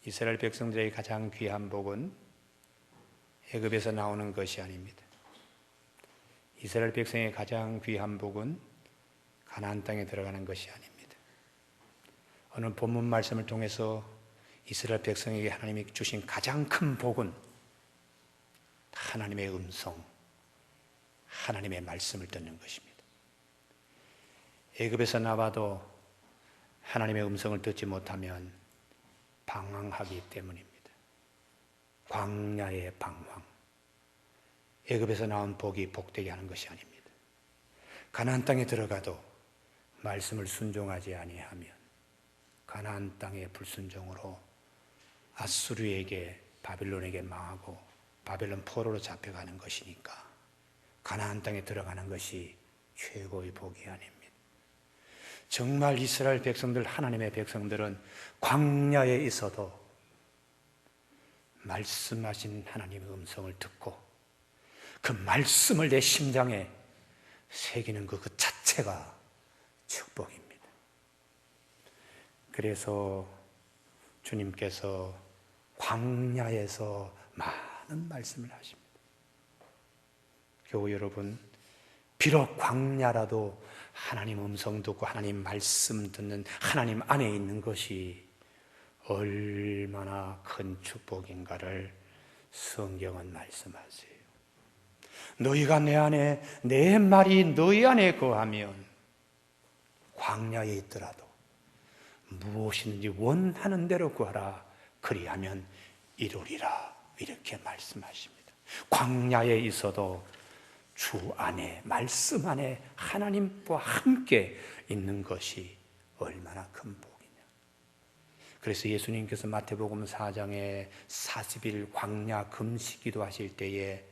이스라엘 백성들의 가장 귀한 복은 애굽에서 나오는 것이 아닙니다. 이스라엘 백성의 가장 귀한 복은 가나안 땅에 들어가는 것이 아닙니다. 오늘 본문 말씀을 통해서 이스라엘 백성에게 하나님이 주신 가장 큰 복은 하나님의 음성, 하나님의 말씀을 듣는 것입니다. 애굽에서 나와도 하나님의 음성을 듣지 못하면 방황하기 때문입니다. 광야의 방황. 애굽에서 나온 복이 복되게 하는 것이 아닙니다. 가나안 땅에 들어가도 말씀을 순종하지 아니하면 가나안 땅의 불순종으로 아수르에게 바빌론에게 망하고 바벨론 포로로 잡혀가는 것이니까 가나안 땅에 들어가는 것이 최고의 복이 아닙니다. 정말 이스라엘 백성들, 하나님의 백성들은 광야에 있어도 말씀하신 하나님의 음성을 듣고 그 말씀을 내 심장에 새기는 그 자체가 축복입니다. 그래서 주님께서 광야에서 많은 말씀을 하십니다. 교우 여러분, 비록 광야라도 하나님 음성 듣고 하나님 말씀 듣는 하나님 안에 있는 것이 얼마나 큰 축복인가를 성경은 말씀하세요. 너희가 내 안에, 내 말이 너희 안에 거하면 광야에 있더라도 무엇이든지 원하는 대로 구하라. 그리하면 이루리라. 이렇게 말씀하십니다. 광야에 있어도 주 안에, 말씀 안에 하나님과 함께 있는 것이 얼마나 큰 복이냐. 그래서 예수님께서 마태복음 4장에 40일 광야 금식 기도하실 때에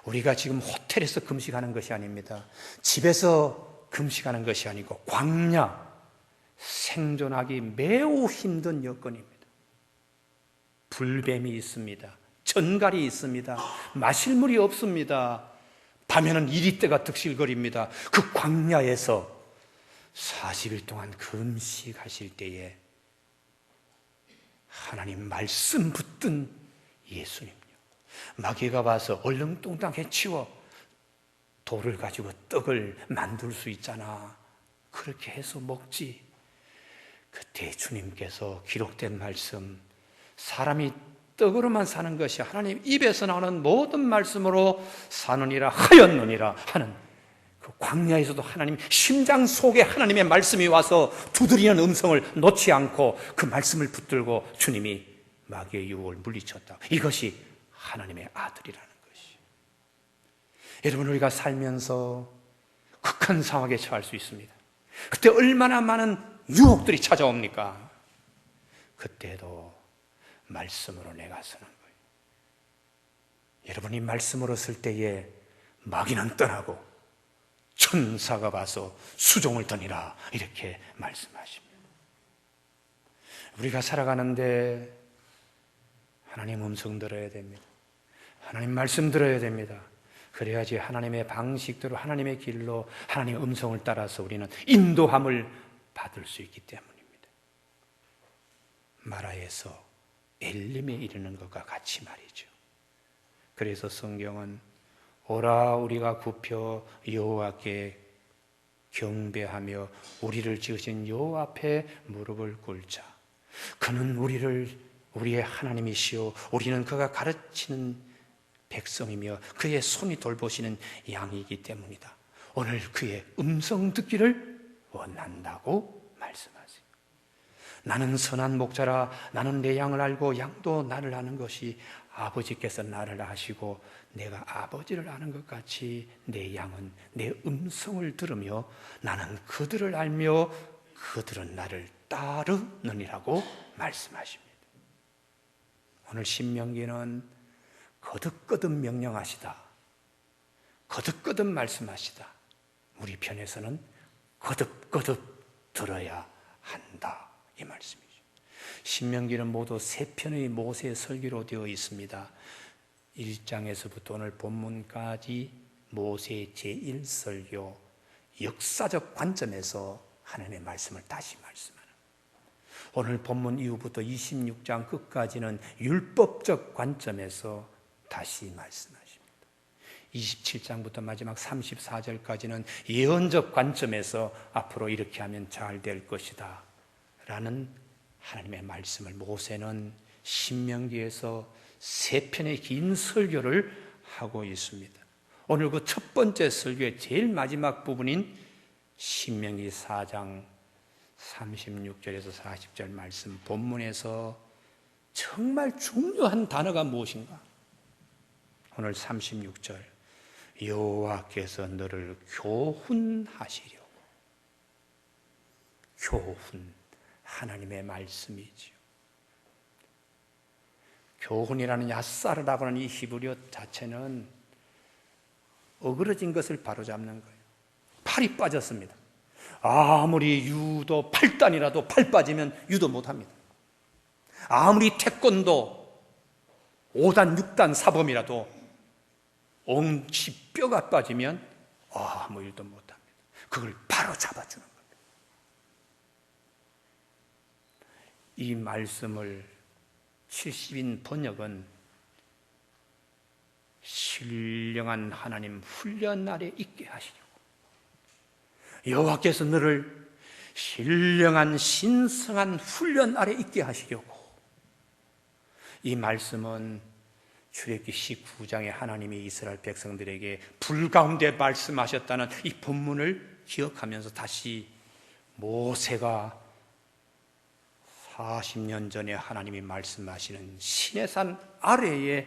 우리가 지금 호텔에서 금식하는 것이 아닙니다. 집에서 금식하는 것이 아니고 광야, 생존하기 매우 힘든 여건입니다. 불뱀이 있습니다. 전갈이 있습니다. 마실 물이 없습니다. 밤에는 이리떼가 득실거립니다. 그 광야에서 40일 동안 금식하실 때에 하나님 말씀 붙든 예수님요, 마귀가 와서 얼렁뚱땅 해치워 돌을 가지고 떡을 만들 수 있잖아. 그렇게 해서 먹지. 그때 주님께서 기록된 말씀, 사람이 떡으로만 사는 것이 하나님 입에서 나오는 모든 말씀으로 사느니라 하였느니라 하는 그 광야에서도 하나님 심장 속에 하나님의 말씀이 와서 두드리는 음성을 놓지 않고 그 말씀을 붙들고 주님이 마귀의 유혹을 물리쳤다. 이것이 하나님의 아들이라는 것이. 여러분, 우리가 살면서 극한 상황에 처할 수 있습니다. 그때 얼마나 많은 유혹들이 찾아옵니까? 그때도 말씀으로 내가 서는 거예요. 여러분이 말씀으로 설 때에 마귀는 떠나고 천사가 와서 수종을 떠니라. 이렇게 말씀하십니다. 우리가 살아가는데 하나님 음성 들어야 됩니다. 하나님 말씀 들어야 됩니다. 그래야지 하나님의 방식대로 하나님의 길로 하나님의 음성을 따라서 우리는 인도함을 받을 수 있기 때문입니다. 마라에서 엘림에 이르는 것과 같이 말이죠. 그래서 성경은 오라 우리가 굽혀 여호와께 경배하며 우리를 지으신 여호와 앞에 무릎을 꿇자. 그는 우리의 하나님이시오, 우리는 그가 가르치는 백성이며 그의 손이 돌보시는 양이기 때문이다. 오늘 그의 음성 듣기를 원한다고 말씀하세요. 나는 선한 목자라, 나는 내 양을 알고 양도 나를 아는 것이 아버지께서 나를 아시고 내가 아버지를 아는 것 같이 내 양은 내 음성을 들으며 나는 그들을 알며 그들은 나를 따르느니라고 말씀하십니다. 오늘 신명기는 거듭거듭 명령하시다, 거듭거듭 말씀하시다. 우리 편에서는 거듭거듭 들어야 한다, 이 말씀이죠. 신명기는 모두 3편의 모세 설교로 되어 있습니다. 1장에서부터 오늘 본문까지 모세의 제1설교, 역사적 관점에서 하나님의 말씀을 다시 말씀하는, 오늘 본문 이후부터 26장 끝까지는 율법적 관점에서 다시 말씀하십니다. 27장부터 마지막 34절까지는 예언적 관점에서 앞으로 이렇게 하면 잘 될 것이다 라는 하나님의 말씀을 모세는 신명기에서 3편의 긴 설교를 하고 있습니다. 오늘 그 첫 번째 설교의 제일 마지막 부분인 신명기 4장 36절에서 40절 말씀 본문에서 정말 중요한 단어가 무엇인가? 오늘 36절 여호와께서 너를 교훈하시려고. 교훈, 하나님의 말씀이지요. 교훈이라는 야사르라고 하는 이 히브리어 자체는 어그러진 것을 바로잡는 거예요. 팔이 빠졌습니다. 아무리 유도 8단이라도 팔 빠지면 유도 못합니다. 아무리 태권도 5단, 6단 사범이라도 엉치 뼈가 빠지면 아무 일도 못합니다. 그걸 바로 잡아주는 겁니다. 이 말씀을 70인 번역은 신령한 하나님 훈련 아래 있게 하시려고, 여호와께서 너를 신령한 신성한 훈련 아래 있게 하시려고. 이 말씀은 출애굽기 19장에 하나님이 이스라엘 백성들에게 불 가운데 말씀하셨다는 이 본문을 기억하면서 다시 모세가 40년 전에 하나님이 말씀하시는 시내산 아래의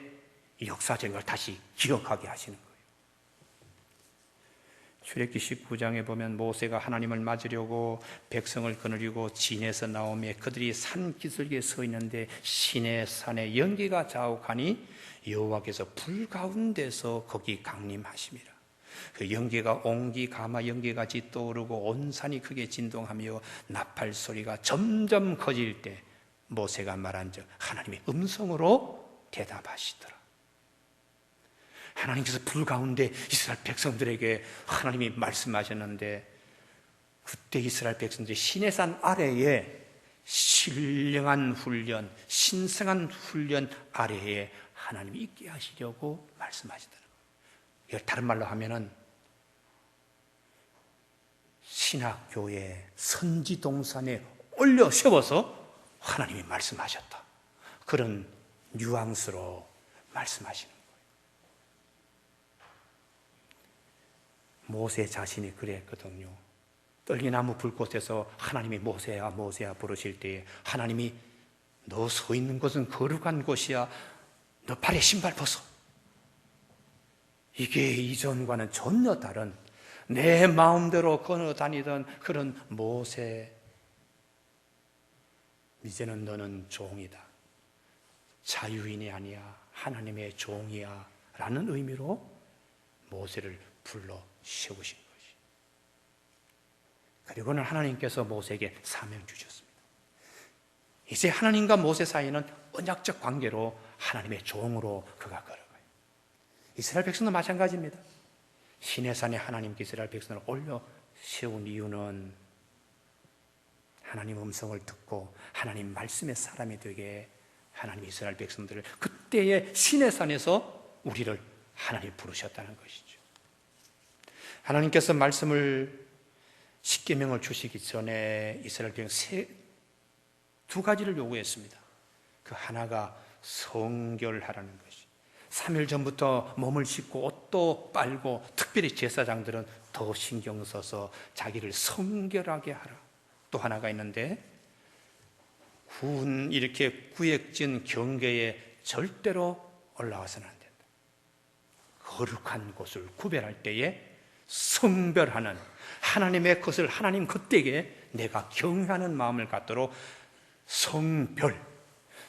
역사적인 걸 다시 기억하게 하시는 거예요. 출애굽기 19장에 보면 모세가 하나님을 맞으려고 백성을 거느리고 진에서 나오며 그들이 산 기슭에 서 있는데 시내산에 연기가 자욱하니 여호와께서 불 가운데서 거기 강림하심이라. 그 연기가 옹기 가마 연기같이 떠오르고 온 산이 크게 진동하며 나팔 소리가 점점 커질 때 모세가 말한즉 하나님의 음성으로 대답하시더라. 하나님께서 불 가운데 이스라엘 백성들에게 하나님이 말씀하셨는데, 그때 이스라엘 백성들이 시내산 아래에 신령한 훈련, 신성한 훈련 아래에 하나님이 있게 하시려고 말씀하시더라고요. 이걸 다른 말로 하면은 신학교의 선지동산에 올려 세워서 하나님이 말씀하셨다, 그런 뉘앙스로 말씀하시는 거예요. 모세 자신이 그랬거든요. 떨기나무 불꽃에서 하나님이 모세야 모세야 부르실 때에 하나님이 너 서 있는 곳은 거룩한 곳이야, 너 발에 신발 벗어. 이게 이전과는 전혀 다른, 내 마음대로 걸어 다니던 그런 모세, 이제는 너는 종이다, 자유인이 아니야, 하나님의 종이야 라는 의미로 모세를 불러 세우신 것이. 그리고는 하나님께서 모세에게 사명 주셨습니다. 이제 하나님과 모세 사이는 언약적 관계로 하나님의 종으로 그가 걸어가요. 이스라엘 백성도 마찬가지입니다. 시내산에 하나님께 이스라엘 백성을 올려 세운 이유는 하나님 음성을 듣고 하나님 말씀의 사람이 되게 하나님 이스라엘 백성들을 그때의 시내산에서 우리를 하나님 부르셨다는 것이죠. 하나님께서 말씀을 십계명을 주시기 전에 이스라엘 백성 두 가지를 요구했습니다. 그 하나가 성결하라는 것이. 3일 전부터 몸을 씻고 옷도 빨고, 특별히 제사장들은 더 신경 써서 자기를 성결하게 하라. 또 하나가 있는데, 이렇게 구획진 경계에 절대로 올라와서는 안 된다. 거룩한 곳을 구별할 때에 성별하는, 하나님의 것을 하나님 그때에 내가 경외하는 마음을 갖도록 성별,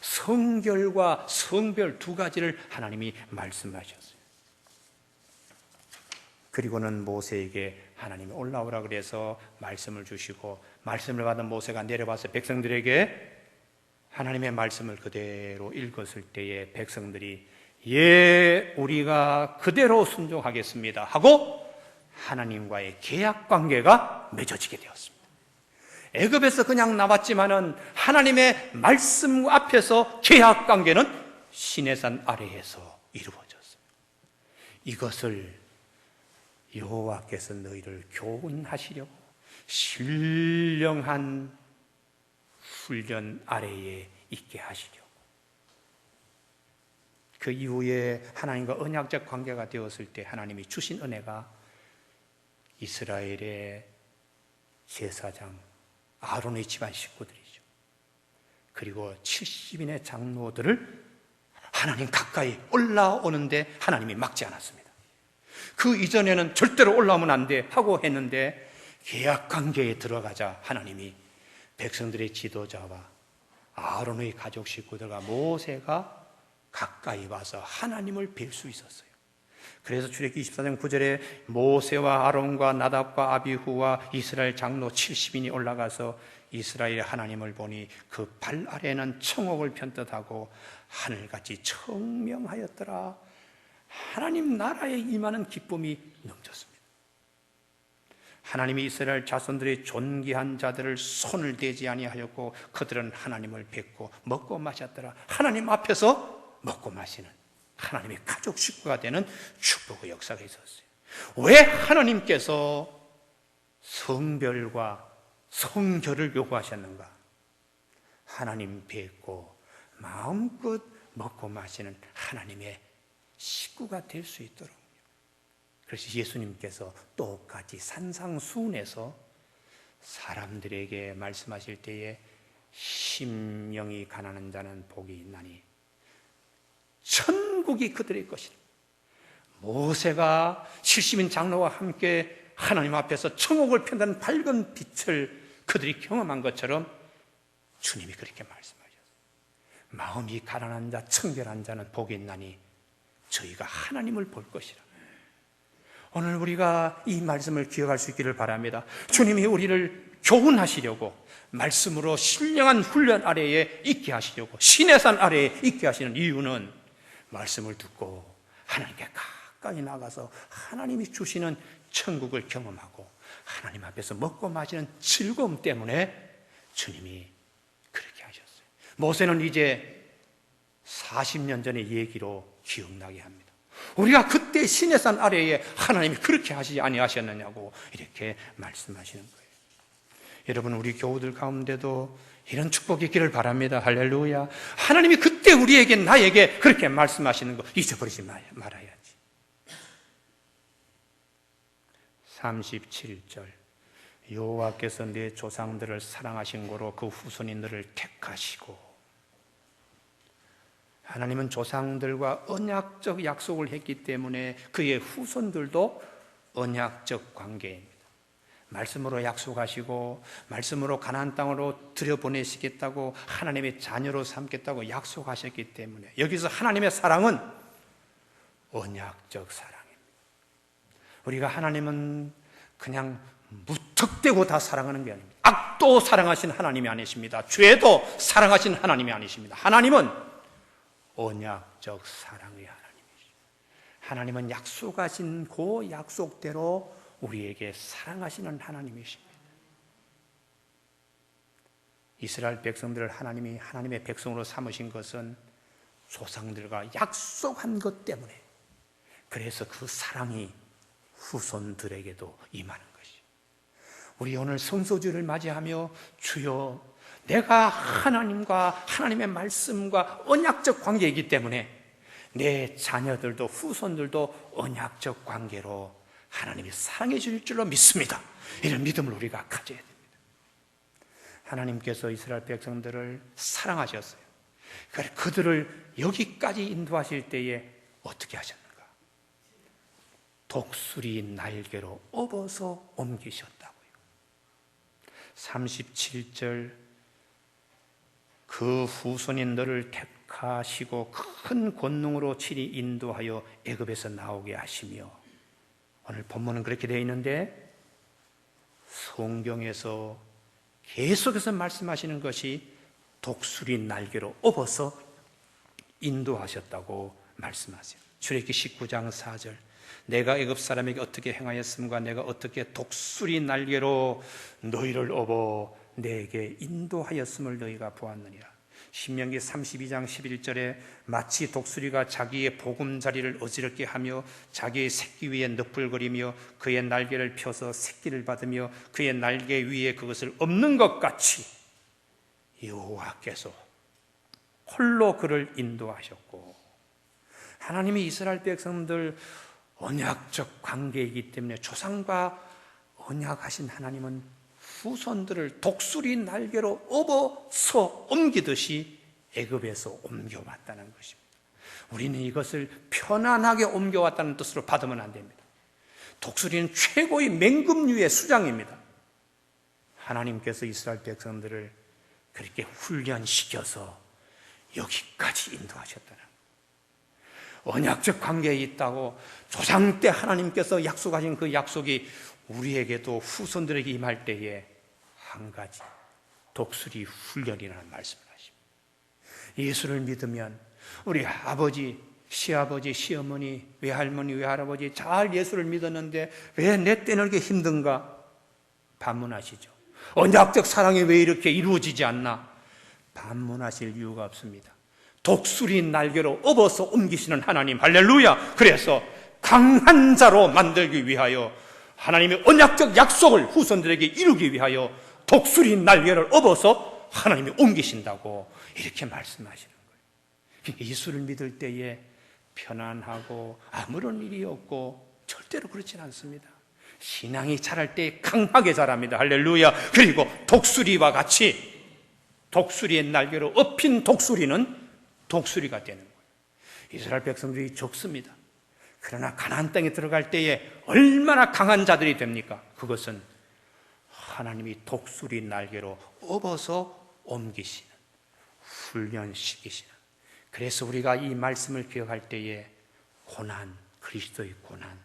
성결과 성별 두 가지를 하나님이 말씀하셨어요. 그리고는 모세에게 하나님이 올라오라 그래서 말씀을 주시고, 말씀을 받은 모세가 내려와서 백성들에게 하나님의 말씀을 그대로 읽었을 때에 백성들이 예, 우리가 그대로 순종하겠습니다 하고 하나님과의 계약 관계가 맺어지게 되었습니다. 애굽에서 그냥 나왔지만은 하나님의 말씀 앞에서 계약 관계는 시내산 아래에서 이루어졌어요. 이것을 여호와께서 너희를 교훈하시려고 신령한 훈련 아래에 있게 하시려고. 그 이후에 하나님과 언약적 관계가 되었을 때 하나님이 주신 은혜가 이스라엘의 제사장 아론의 집안 식구들이죠. 그리고 70인의 장로들을 하나님 가까이 올라오는데 하나님이 막지 않았습니다. 그 이전에는 절대로 올라오면 안 돼 하고 했는데 계약 관계에 들어가자 하나님이 백성들의 지도자와 아론의 가족 식구들과 모세가 가까이 와서 하나님을 뵐 수 있었어요. 그래서 출애굽기 24장 9절에 모세와 아론과 나답과 아비후와 이스라엘 장로 70인이 올라가서 이스라엘의 하나님을 보니 그 발 아래는 청옥을 편뜻하고 하늘같이 청명하였더라. 하나님 나라에 임하는 기쁨이 넘쳤습니다. 하나님이 이스라엘 자손들의 존귀한 자들을 손을 대지 아니하였고 그들은 하나님을 뵙고 먹고 마셨더라. 하나님 앞에서 먹고 마시는 하나님의 가족 식구가 되는 축복의 역사가 있었어요. 왜 하나님께서 성별과 성결을 요구하셨는가? 하나님 뵙고 마음껏 먹고 마시는 하나님의 식구가 될 수 있도록. 그래서 예수님께서 똑같이 산상수훈에서 사람들에게 말씀하실 때에 심령이 가난한 자는 복이 있나니 천국이 그들의 것이라. 모세가 70인 장로와 함께 하나님 앞에서 청옥을 편다는 밝은 빛을 그들이 경험한 것처럼 주님이 그렇게 말씀하셨어요. 마음이 가난한 자, 청결한 자는 복이 있나니 저희가 하나님을 볼 것이라. 오늘 우리가 이 말씀을 기억할 수 있기를 바랍니다. 주님이 우리를 교훈하시려고 말씀으로 신령한 훈련 아래에 있게 하시려고 시내산 아래에 있게 하시는 이유는 말씀을 듣고 하나님께 가까이 나가서 하나님이 주시는 천국을 경험하고 하나님 앞에서 먹고 마시는 즐거움 때문에 주님이 그렇게 하셨어요. 모세는 이제 40년 전의 얘기로 기억나게 합니다. 우리가 그때 시내산 아래에 하나님이 그렇게 하시지 아니하셨느냐고 이렇게 말씀하시는 거예요. 여러분, 우리 교우들 가운데도 이런 축복이 있기를 바랍니다. 할렐루야. 하나님이 그때 우리에게 나에게 그렇게 말씀하시는 거 잊어버리지 말아야지. 37절 여호와께서 내 조상들을 사랑하신 고로 그 후손이 너를 택하시고. 하나님은 조상들과 언약적 약속을 했기 때문에 그의 후손들도 언약적 관계입니다. 말씀으로 약속하시고 말씀으로 가나안 땅으로 들여보내시겠다고 하나님의 자녀로 삼겠다고 약속하셨기 때문에 여기서 하나님의 사랑은 언약적 사랑입니다. 우리가 하나님은 그냥 무턱대고 다 사랑하는 게 아닙니다. 악도 사랑하신 하나님이 아니십니다. 죄도 사랑하신 하나님이 아니십니다. 하나님은 언약적 사랑의 하나님이시죠. 하나님은 약속하신 그 약속대로 우리에게 사랑하시는 하나님이십니다. 이스라엘 백성들을 하나님이 하나님의 백성으로 삼으신 것은 조상들과 약속한 것 때문에, 그래서 그 사랑이 후손들에게도 임하는 것이죠. 우리 오늘 성소주를 맞이하며 주여, 내가 하나님과 하나님의 말씀과 언약적 관계이기 때문에 내 자녀들도 후손들도 언약적 관계로 하나님이 사랑해 주실 줄로 믿습니다. 이런 믿음을 우리가 가져야 됩니다. 하나님께서 이스라엘 백성들을 사랑하셨어요. 그들을 여기까지 인도하실 때에 어떻게 하셨는가? 독수리 날개로 업어서 옮기셨다고요. 37절 그 후손인 너를 택하시고 큰 권능으로 친히 인도하여 애굽에서 나오게 하시며. 오늘 본문은 그렇게 되어 있는데 성경에서 계속해서 말씀하시는 것이 독수리 날개로 업어서 인도하셨다고 말씀하세요. 출애굽기 19장 4절 내가 애굽 사람에게 어떻게 행하였음과 내가 어떻게 독수리 날개로 너희를 업어 내게 인도하였음을 너희가 보았느니라. 신명기 32장 11절에 마치 독수리가 자기의 보금자리를 어지럽게 하며 자기의 새끼 위에 너풀거리며 그의 날개를 펴서 새끼를 받으며 그의 날개 위에 그것을 엎는 것 같이 여호와께서 홀로 그를 인도하셨고, 하나님이 이스라엘 백성들 언약적 관계이기 때문에 조상과 언약하신 하나님은 후손들을 독수리 날개로 업어서 옮기듯이 애굽에서 옮겨왔다는 것입니다. 우리는 이것을 편안하게 옮겨왔다는 뜻으로 받으면 안 됩니다. 독수리는 최고의 맹금류의 수장입니다. 하나님께서 이스라엘 백성들을 그렇게 훈련시켜서 여기까지 인도하셨다는 거예요. 언약적 관계에 있다고 조상 때 하나님께서 약속하신 그 약속이 우리에게도 후손들에게 임할 때에 한 가지 독수리 훈련이라는 말씀을 하십니다. 예수를 믿으면 우리 아버지, 시아버지, 시어머니, 외할머니, 외할아버지 잘 예수를 믿었는데 왜 내 때는 이렇게 힘든가? 반문하시죠. 언약적 사랑이 왜 이렇게 이루어지지 않나? 반문하실 이유가 없습니다. 독수리 날개로 업어서 옮기시는 하나님, 할렐루야! 그래서 강한 자로 만들기 위하여 하나님의 언약적 약속을 후손들에게 이루기 위하여 독수리 날개를 업어서 하나님이 옮기신다고 이렇게 말씀하시는 거예요. 예수를 믿을 때에 편안하고 아무런 일이 없고 절대로 그렇진 않습니다. 신앙이 자랄 때 강하게 자랍니다. 할렐루야! 그리고 독수리와 같이 독수리의 날개로 업힌 독수리는 독수리가 되는 거예요. 이스라엘 백성들이 적습니다. 그러나 가나안 땅에 들어갈 때에 얼마나 강한 자들이 됩니까? 그것은 하나님이 독수리 날개로 업어서 옮기시는, 훈련시키시는. 그래서 우리가 이 말씀을 기억할 때에 고난, 그리스도의 고난,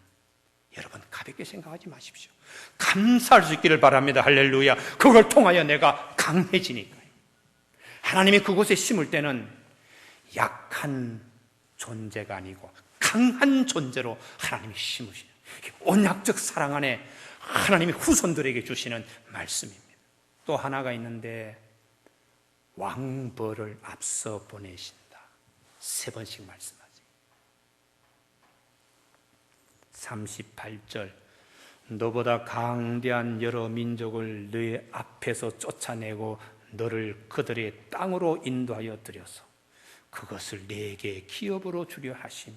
여러분 가볍게 생각하지 마십시오. 감사할 수 있기를 바랍니다. 할렐루야. 그걸 통하여 내가 강해지니까요. 하나님이 그곳에 심을 때는 약한 존재가 아니고 강한 존재로 하나님이 심으시는, 언약적 사랑 안에 하나님이 후손들에게 주시는 말씀입니다. 또 하나가 있는데 왕벌을 앞서 보내신다. 3번씩 말씀하지. 38절, 너보다 강대한 여러 민족을 너의 앞에서 쫓아내고 너를 그들의 땅으로 인도하여 드려서 그것을 내게 기업으로 주려 하심.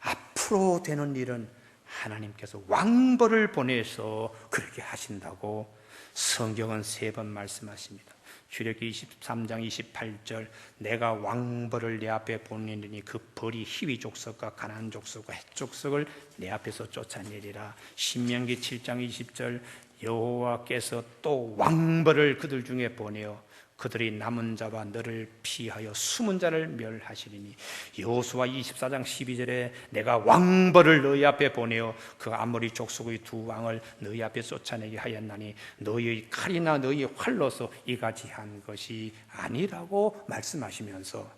앞으로 되는 일은 하나님께서 왕벌을 보내서 그렇게 하신다고 성경은 3번 말씀하십니다. 출애굽기 23장 28절, 내가 왕벌을 내 앞에 보내니 그 벌이 히위 족속과 가나안 족속과 헷 족속을 내 앞에서 쫓아내리라. 신명기 7장 20절, 여호와께서 또 왕벌을 그들 중에 보내어 그들이 남은 자와 너를 피하여 숨은 자를 멸하시리니. 여호수아 24장 12절에 내가 왕벌을 너희 앞에 보내어 그 아모리 족속의 2 왕을 너희 앞에 쫓아내게 하였나니 너희의 칼이나 너희의 활로서 이같이 한 것이 아니라고 말씀하시면서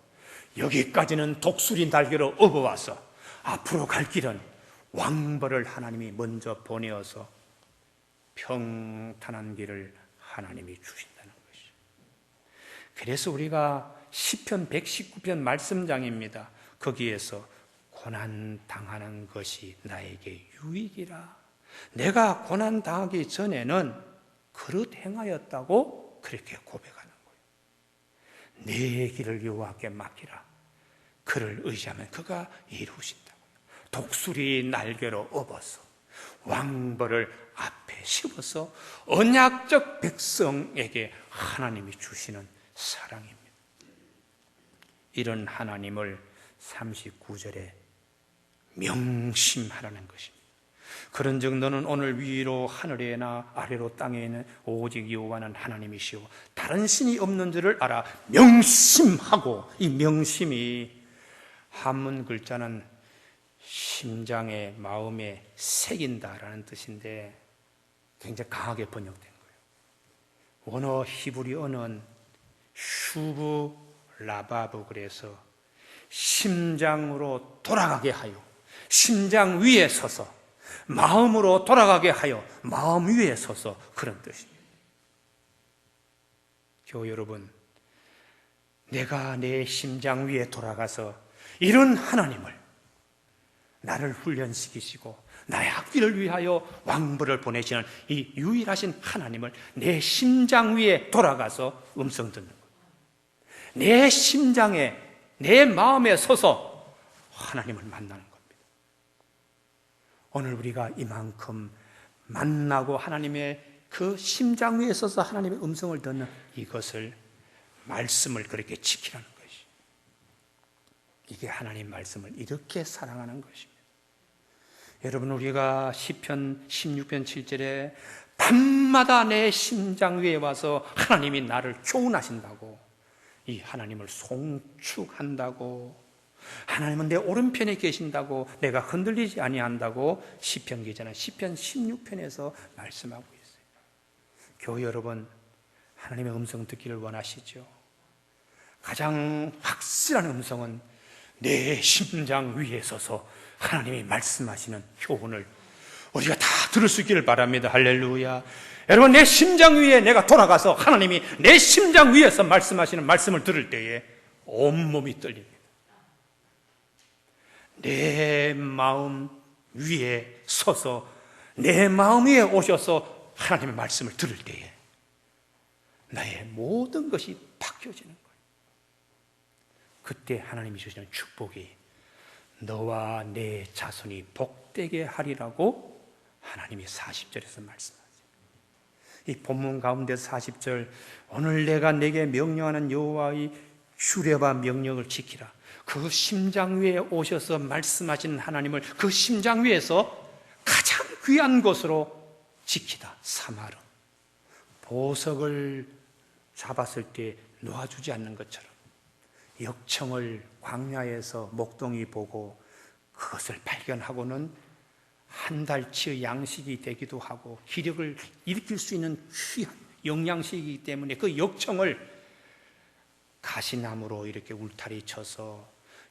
여기까지는 독수리 날개로 업어와서 앞으로 갈 길은 왕벌을 하나님이 먼저 보내어서 평탄한 길을 하나님이 주신다는 것이죠. 그래서 우리가 시편 119편 말씀장입니다. 거기에서 고난 당하는 것이 나에게 유익이라. 내가 고난 당하기 전에는 그릇 행하였다고 그렇게 고백하는 거예요. 내 길을 여호와께 맡기라. 그를 의지하면 그가 이루신다고요. 독수리 날개로 업어서 왕벌을 앞에 씹어서 언약적 백성에게 하나님이 주시는 사랑입니다. 이런 하나님을 39절에 명심하라는 것입니다. 그런즉 너는 오늘 위로 하늘에나 아래로 땅에는 오직 여호와는 하나님이시오 다른 신이 없는 줄을 알아. 명심하고, 이 명심이 한문 글자는 심장에, 마음에 새긴다라는 뜻인데 굉장히 강하게 번역된 거예요. 원어 히브리 언어는 슈브 라바브, 그래서 심장으로 돌아가게 하여 심장 위에 서서, 마음으로 돌아가게 하여 마음 위에 서서, 그런 뜻입니다. 교우 여러분, 내가 내 심장 위에 돌아가서 이런 하나님을 나를 훈련시키시고 나의 앞길을 위하여 왕부를 보내시는 이 유일하신 하나님을 내 심장 위에 돌아가서 음성 듣는 거예요. 내 심장에, 내 마음에 서서 하나님을 만나는 겁니다. 오늘 우리가 이만큼 만나고 하나님의 그 심장 위에 서서 하나님의 음성을 듣는 이것을, 말씀을 그렇게 지키라는 것이, 이게 하나님 말씀을 이렇게 사랑하는 것입니다. 여러분, 우리가 시편 16편 7절에 밤마다 내 심장 위에 와서 하나님이 나를 교훈하신다고, 이 하나님을 송축한다고, 하나님은 내 오른편에 계신다고, 내가 흔들리지 아니한다고 시편 기자는 시편 16편에서 말씀하고 있어요. 교회 여러분, 하나님의 음성 듣기를 원하시죠? 가장 확실한 음성은 내 심장 위에 서서 하나님이 말씀하시는 교훈을 우리가 다 들을 수 있기를 바랍니다. 할렐루야. 여러분, 내 심장 위에 내가 돌아가서 하나님이 내 심장 위에서 말씀하시는 말씀을 들을 때에 온몸이 떨립니다. 내 마음 위에 서서 내 마음 위에 오셔서 하나님의 말씀을 들을 때에 나의 모든 것이 바뀌어지는 거예요. 그때 하나님이 주시는 축복이 너와 내 자손이 복되게 하리라고 하나님이 40절에서 말씀하세요. 이 본문 가운데 40절, 오늘 내가 내게 명령하는 여호와의 규례와 명령을 지키라. 그 심장 위에 오셔서 말씀하시는 하나님을 그 심장 위에서 가장 귀한 것으로 지키다. 사마름, 보석을 잡았을 때 놓아주지 않는 것처럼 역청을 광야에서 목동이 보고 그것을 발견하고는 한 달치의 양식이 되기도 하고 기력을 일으킬 수 있는 귀한 영양식이기 때문에 그 역청을 가시나무로 이렇게 울타리 쳐서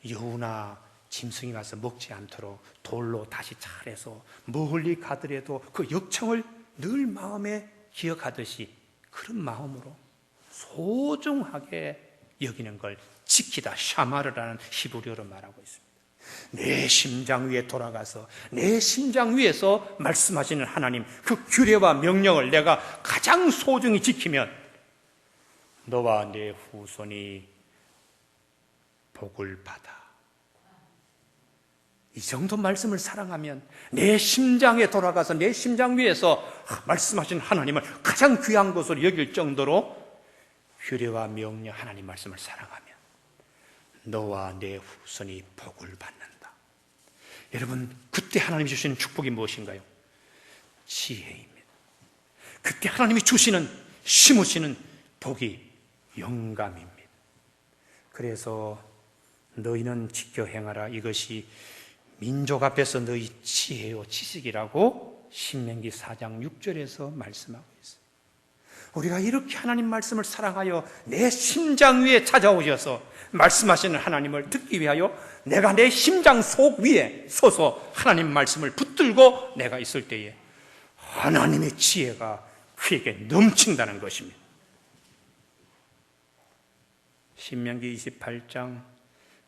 여우나 짐승이 가서 먹지 않도록 돌로 다시 잘해서 멀리 가더라도 그 역청을 늘 마음에 기억하듯이 그런 마음으로 소중하게 여기는 걸 지키다, 샤마르라는 히브리어로 말하고 있습니다. 내 심장 위에 돌아가서 내 심장 위에서 말씀하시는 하나님 그 규례와 명령을 내가 가장 소중히 지키면 너와 내 후손이 복을 받아. 이 정도 말씀을 사랑하면 내 심장에 돌아가서 내 심장 위에서 말씀하시는 하나님을 가장 귀한 것으로 여길 정도로 규례와 명령 하나님 말씀을 사랑하면 너와 내 후손이 복을 받는다. 여러분, 그때 하나님이 주시는 축복이 무엇인가요? 지혜입니다. 그때 하나님이 주시는, 심으시는 복이 영감입니다. 그래서 너희는 지켜 행하라. 이것이 민족 앞에서 너희 지혜요 지식이라고 신명기 4장 6절에서 말씀하고 있어요. 우리가 이렇게 하나님 말씀을 사랑하여 내 심장 위에 찾아오셔서 말씀하시는 하나님을 듣기 위하여 내가 내 심장 속 위에 서서 하나님 말씀을 붙들고 내가 있을 때에 하나님의 지혜가 그에게 넘친다는 것입니다. 신명기 28장,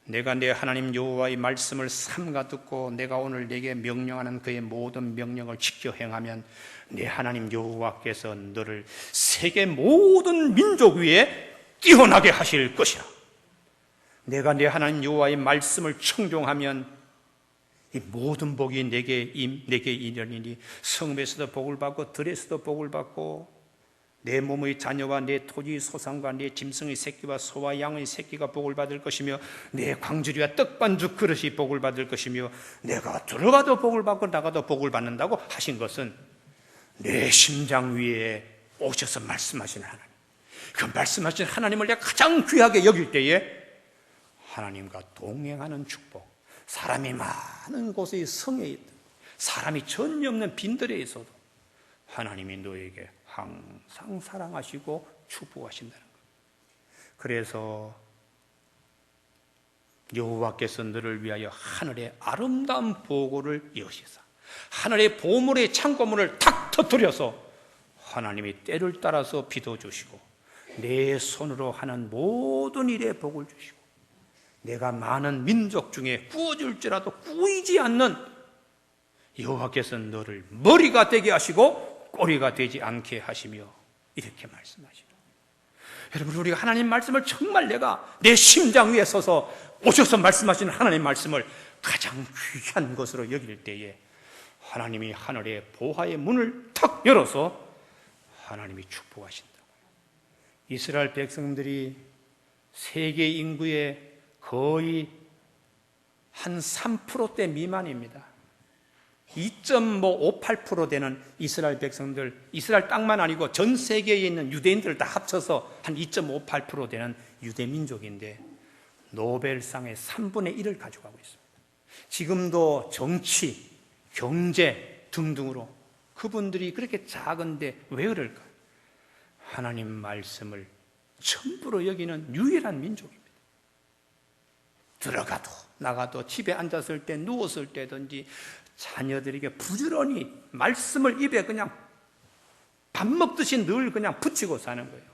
내가 내 하나님 여호와의 말씀을 삼가 듣고 내가 오늘 내게 명령하는 그의 모든 명령을 지켜 행하면 내 하나님 여호와께서 너를 세계 모든 민족 위에 뛰어나게 하실 것이라. 내가 내 하나님 여호와의 말씀을 청종하면 이 모든 복이 내게 이르리니 성읍에서도 복을 받고 들에서도 복을 받고 내 몸의 자녀와 내 토지 소산과 내 짐승의 새끼와 소와 양의 새끼가 복을 받을 것이며 내 광주리와 떡반죽 그릇이 복을 받을 것이며 내가 들어가도 복을 받고 나가도 복을 받는다고 하신 것은 내 심장 위에 오셔서 말씀하시는 하나님, 그 말씀하신 하나님을 내가 가장 귀하게 여길 때에 하나님과 동행하는 축복, 사람이 많은 곳의 성에 있든 사람이 전혀 없는 빈들에 있어도 하나님이 너에게 항상 사랑하시고 축복하신다는 것. 그래서 여호와께서 너를 위하여 하늘의 아름다운 보고를 여시사 하늘의 보물의 창고문을 탁 터뜨려서 하나님이 때를 따라서 비도 주시고 내 손으로 하는 모든 일에 복을 주시고 내가 많은 민족 중에 구워줄지라도 구이지 않는 여호와께서는 너를 머리가 되게 하시고 꼬리가 되지 않게 하시며 이렇게 말씀하시죠. 여러분, 우리가 하나님 말씀을 정말 내가 내 심장 위에 서서 오셔서 말씀하시는 하나님 말씀을 가장 귀한 것으로 여길 때에 하나님이 하늘의 보화의 문을 탁 열어서 하나님이 축복하신다고요. 이스라엘 백성들이 세계 인구의 거의 한 3%대 미만입니다. 2.58% 되는 이스라엘 백성들, 이스라엘 땅만 아니고 전 세계에 있는 유대인들을 다 합쳐서 한 2.58% 되는 유대 민족인데 노벨상의 3분의 1을 가져가고 있습니다. 지금도 정치, 경제 등등으로 그분들이 그렇게 작은데 왜 그럴까? 하나님 말씀을 전부로 여기는 유일한 민족입니다. 들어가도 나가도 집에 앉았을 때 누웠을 때든지 자녀들에게 부지런히 말씀을 입에 그냥 밥 먹듯이 늘 그냥 붙이고 사는 거예요.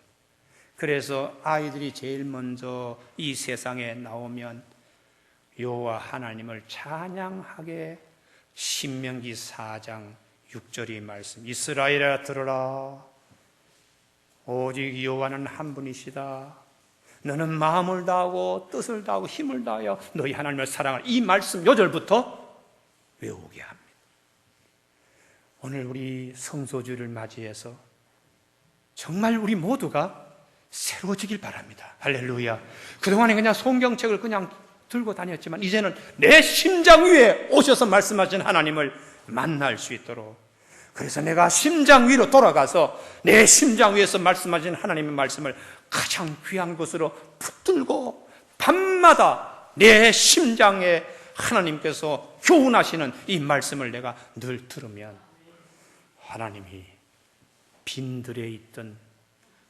그래서 아이들이 제일 먼저 이 세상에 나오면 여호와 하나님을 찬양하게 신명기 4장 6절의 말씀, 이스라엘아 들으라, 오직 여호와는 한 분이시다. 너는 마음을 다하고 뜻을 다하고 힘을 다하여 너희 하나님을 사랑할, 이 말씀 요절부터 외우게 합니다. 오늘 우리 성소주를 맞이해서 정말 우리 모두가 새로워지길 바랍니다. 할렐루야. 그동안에 그냥 성경책을 그냥 들고 다녔지만 이제는 내 심장 위에 오셔서 말씀하신 하나님을 만날 수 있도록, 그래서 내가 심장 위로 돌아가서 내 심장 위에서 말씀하신 하나님의 말씀을 가장 귀한 것으로 붙들고 밤마다 내 심장에 하나님께서 교훈하시는 이 말씀을 내가 늘 들으면 하나님이 빈들에 있든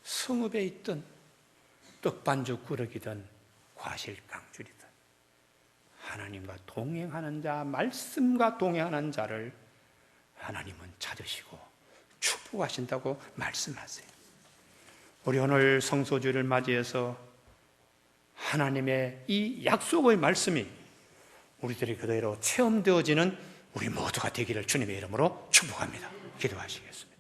성읍에 있든 떡반죽 구르기든 과실강줄이든 하나님과 동행하는 자, 말씀과 동행하는 자를 하나님은 찾으시고 축복하신다고 말씀하세요. 우리 오늘 성소주를 맞이해서 하나님의 이 약속의 말씀이 우리들이 그대로 체험되어지는 우리 모두가 되기를 주님의 이름으로 축복합니다. 기도하시겠습니다.